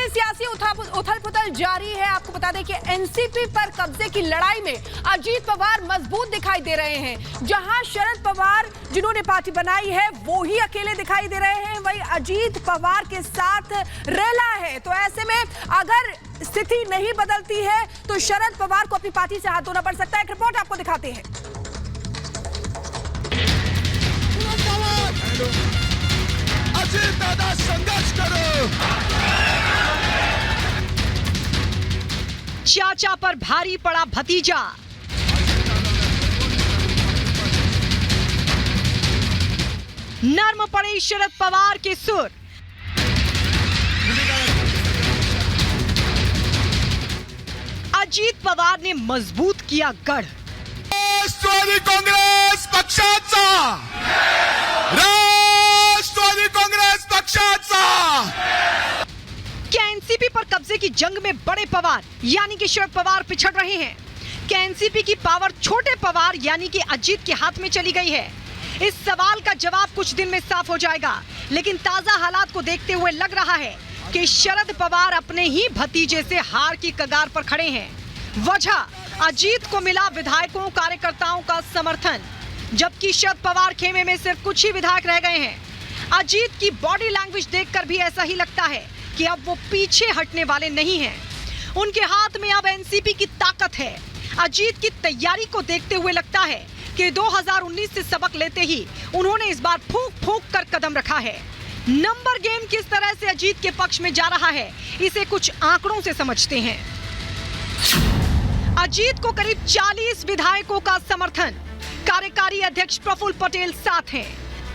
सियासी उथल पुथल जारी है। आपको बता दें कि एनसीपी पर कब्जे की लड़ाई में अजीत पवार मजबूत दिखाई दे रहे हैं। जहां शरद पवार जिन्होंने पार्टी बनाई है वो ही अकेले दिखाई दे रहे हैं, वही अजीत पवार के साथ रेला है। तो ऐसे में अगर स्थिति नहीं बदलती है तो शरद पवार को अपनी पार्टी से हाथ धोना पड़ सकता है। एक रिपोर्ट आपको दिखाते हैं। अजीत दादा संघर्ष करो। चाचा पर भारी पड़ा भतीजा। नर्म पड़े शरद पवार के सुर। अजीत पवार ने मजबूत किया गढ़। राष्ट्रवादी काँग्रेस पक्षाचा, राष्ट्रवादी काँग्रेस पक्षाचा। क्या एनसीपी पर कब्जे की जंग में बड़े पवार यानी कि शरद पवार पिछड़ रहे हैं? क्या एनसीपी की पावर छोटे पवार यानी कि अजीत के हाथ में चली गई है? इस सवाल का जवाब कुछ दिन में साफ हो जाएगा, लेकिन ताजा हालात को देखते हुए लग रहा है कि शरद पवार अपने ही भतीजे से हार की कगार पर खड़े हैं। वजह, अजीत को मिला विधायकों कार्यकर्ताओं का समर्थन, जबकि शरद पवार खेमे में सिर्फ कुछ ही विधायक रह गए हैं। अजीत की बॉडी लैंग्वेज देखकर भी ऐसा ही लगता है कि अब वो पीछे हटने वाले नहीं हैं। उनके हाथ में अब एनसीपी की ताकत है। अजीत की तैयारी को देखते हुए लगता है कि 2019 से सबक लेते ही उन्होंने इस बार फूंक फूंक कर कदम रखा है। नंबर गेम किस तरह से अजीत के पक्ष में जा रहा है, इसे कुछ आंकड़ों से समझते हैं। अजीत को करीब 40 विधायकों का समर्थन। कार्यकारी अध्यक्ष प्रफुल्ल पटेल साथ हैं।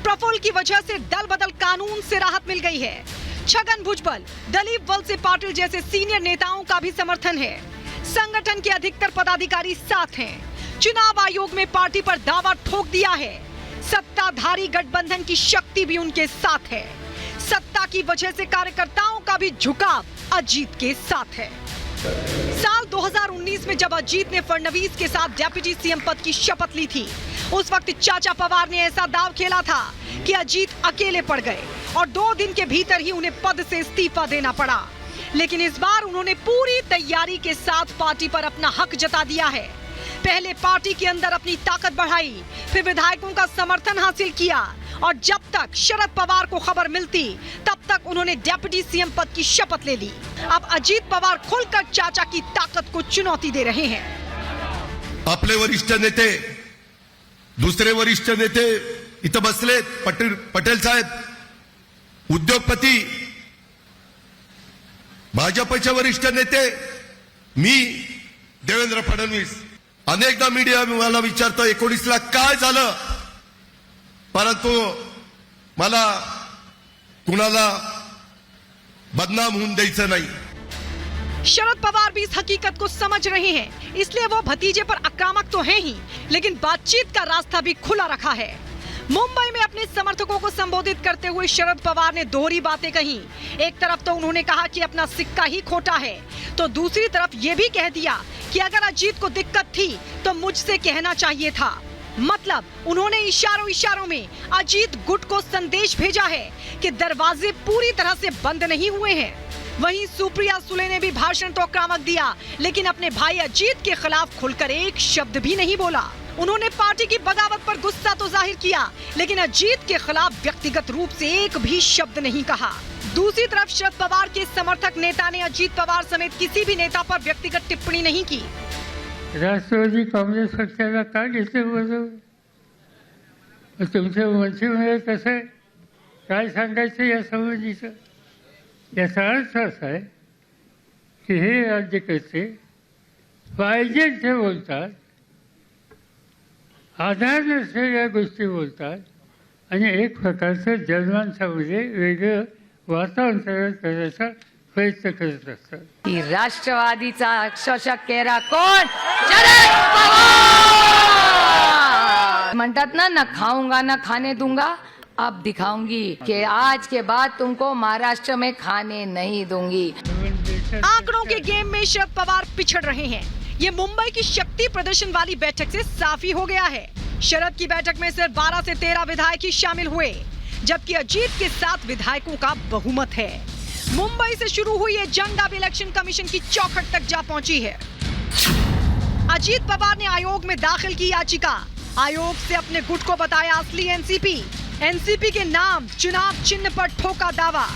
प्रफुल्ल की वजह से दल बदल कानून से राहत मिल गई है। छगन भुजबल, दिलीप वलसे पाटिल जैसे सीनियर नेताओं का भी समर्थन है। संगठन के अधिकतर पदाधिकारी साथ हैं। चुनाव आयोग में पार्टी पर दावा ठोक दिया है। सत्ताधारी गठबंधन की शक्ति भी उनके साथ है। सत्ता की वजह से कार्यकर्ताओं का भी झुकाव अजीत के साथ है। साल 2019 में जब अजीत ने फडणवीस के साथ डेप्यूटी सीएम पद की शपथ ली थी, उस वक्त चाचा पवार ने ऐसा दाव खेला था कि अजीत अकेले पड़ गए और 2 दिन के भीतर ही उन्हें पद से इस्तीफा देना पड़ा। लेकिन इस बार उन्होंने पूरी तैयारी के साथ पार्टी पर अपना हक जता दिया है। पहले पार्टी के अंदर अपनी ताकत बढ़ाई, फिर विधायकों का समर्थन हासिल किया और जब तक शरद पवार को खबर मिलती तब तक उन्होंने डेप्यूटी सीएम पद की शपथ ले ली। अब अजीत पवार खुलकर चाचा की ताकत को चुनौती दे रहे हैं। आपले वरिष्ठ नेते, दुसरे वरिष्ठ नेते इथं बसले, पटेल साहेब, उद्योगपती, भाजपचे वरिष्ठ नेते, मी देवेंद्र फडणवीस। अनेकदा मीडिया मला विचारतो 19ला काय झालं, परंतु मला कुणाला बदनाम होऊन द्यायचं नाही। शरद पवार भी इस हकीकत को समझ रहे हैं, इसलिए वो भतीजे पर आक्रामक तो हैं ही, लेकिन बातचीत का रास्ता भी खुला रखा है। मुंबई में अपने समर्थकों को संबोधित करते हुए शरद पवार ने दोहरी बातें कही। एक तरफ तो उन्होंने कहा कि अपना सिक्का ही खोटा है, तो दूसरी तरफ ये भी कह दिया कि अगर अजीत को दिक्कत थी तो मुझसे कहना चाहिए था। मतलब उन्होंने इशारों में अजीत गुट को संदेश भेजा है कि दरवाजे पूरी तरह से बंद नहीं हुए हैं। वहीं सुप्रिया सुले ने भी भाषण तो आक्रामक दिया, लेकिन अपने भाई अजीत के खिलाफ खुलकर एक शब्द भी नहीं बोला। उन्होंने पार्टी की बगावत पर गुस्सा तो जाहिर किया, लेकिन अजीत के खिलाफ व्यक्तिगत रूप से एक भी शब्द नहीं कहा। दूसरी तरफ शरद पवार के समर्थक नेता ने अजीत पवार समेत किसी भी नेता पर व्यक्तिगत टिप्पणी नहीं की। राष्ट्रवादी काँग्रेस पक्षाला का घेतले बरोबर? तुमच्या मनसेमध्ये कसं आहे, काय सांगायचं या संबंधीचं? याचा अर्थ असा आहे की हे राज्यकर्ते पाहिजे ते बोलतात, आधार नसलेल्या गोष्टी बोलतात आणि एक प्रकारचं जनमानसामध्ये वेगळं वातावरण तयार करायचा प्रयत्न करत असतात। राष्ट्रवादीचा अक्षरशः चेहरा कोण? शरद पवार म्हणतात ना, न खाऊंगा न खाने दूंगा, अब दिखाऊंगी कि आज के बाद तुमको महाराष्ट्र में खाने नहीं दूंगी। आंकड़ों के गेम में शरद पवार पिछड़ रहे हैं। ये मुंबई की शक्ति प्रदर्शन वाली बैठक से साफ ही हो गया है। शरद की बैठक में सिर्फ 12 से 13 विधायक ही शामिल हुए, जबकि अजीत के 7 विधायकों का बहुमत है। मुंबई से शुरू हुई ये जंग अब इलेक्शन कमीशन की चौखट तक जा पहुंची है। अजीत पवार ने आयोग में दाखिल की याचिका। आयोग से अपने गुट को बताया असली एनसीपी। एनसीपी के नाम चुनाव चिन्ह पर ठोका दावा।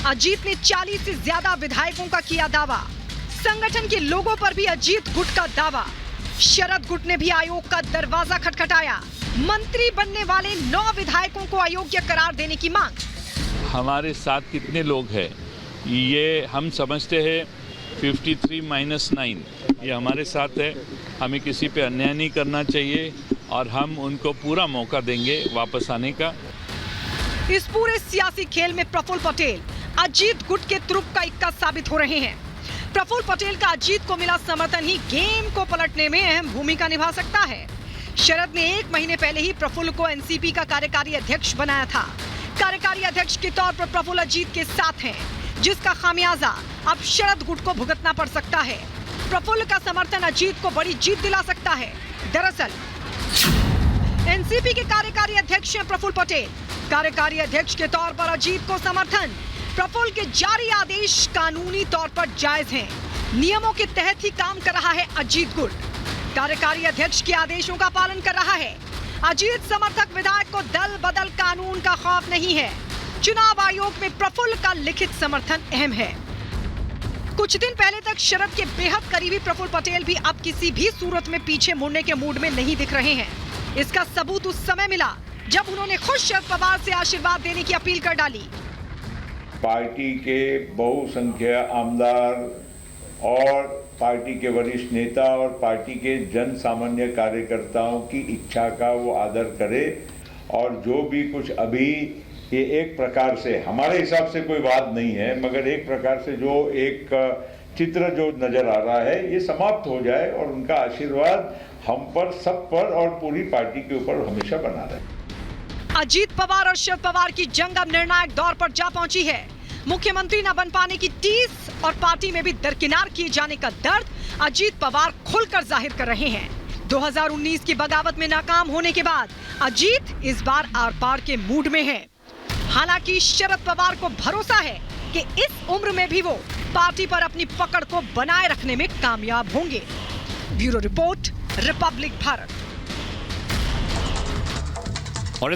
अजीत ने 40 से ज्यादा विधायकों का किया दावा। संगठन के लोगों पर भी अजीत गुट का दावा। शरद गुट ने भी आयोग का दरवाजा खटखटाया। मंत्री बनने वाले 9 विधायकों को अयोग्य करार देने की मांग। हमारे साथ कितने लोग हैं ये हम समझते हैं 53-9 ये हमारे साथ है। हमें किसी पे अन्याय नहीं करना चाहिए और हम उनको पूरा मौका देंगे वापस आने का। इस पूरे सियासी खेल में प्रफुल्ल पटेल अजीत गुट के तुरुप का इक्का साबित हो रहे हैं। प्रफुल्ल पटेल का अजीत को मिला समर्थन ही गेम को पलटने में अहम भूमिका निभा सकता है। शरद ने 1 महीने पहले ही प्रफुल्ल को एनसीपी का कार्यकारी अध्यक्ष बनाया था। कार्यकारी अध्यक्ष के तौर पर प्रफुल्ल अजीत के साथ हैं, जिसका खामियाजा अब शरद गुट को भुगतना पड़ सकता है। प्रफुल्ल का समर्थन अजीत को बड़ी जीत दिला सकता है। दरअसल एनसीपी के कार्यकारी अध्यक्ष हैं प्रफुल्ल पटेल। कार्यकारी अध्यक्ष के तौर पर अजीत को समर्थन। प्रफुल्ल के जारी आदेश कानूनी तौर पर जायज हैं। नियमों के तहत ही काम कर रहा है अजीत गुट। कार्यकारी अध्यक्ष के आदेशों का पालन कर रहा है। अजीत समर्थक विधायक को दल बदल कानून का खौफ नहीं है। चुनाव आयोग में प्रफुल्ल का लिखित समर्थन अहम है। कुछ दिन पहले तक शरद के बेहद करीबी प्रफुल्ल पटेल भी अब किसी भी सूरत में पीछे मुड़ने के मूड में नहीं दिख रहे हैं। इसका सबूत उस समय मिला जब उन्होंने खुद शरद पवार से आशीर्वाद देने की अपील कर डाली। पार्टी के बहुसंख्यक आमदार और पार्टी के वरिष्ठ नेता और पार्टी के जन सामान्य कार्यकर्ताओं की इच्छा का वो आदर करे और जो भी कुछ अभी ये एक प्रकार से हमारे हिसाब से कोई बात नहीं है, मगर एक प्रकार से जो एक चित्र जो नजर आ रहा है ये समाप्त हो जाए और उनका आशीर्वाद हम पर, सब पर और पूरी पार्टी के ऊपर हमेशा बना रहे। अजीत पवार और शरद पवार की जंग अब निर्णायक दौर पर जा पहुंची है। मुख्यमंत्री न बन पाने की टीस और पार्टी में भी दरकिनार किए जाने का दर्द अजीत पवार खुलकर जाहिर कर रहे हैं। 2019 की बगावत में नाकाम होने के बाद अजीत इस बार आर पार के मूड में है। हालांकि शरद पवार को भरोसा है कि इस उम्र में भी वो पार्टी पर अपनी पकड़ को बनाए रखने में कामयाब होंगे। Bureau report, Republic Bharat.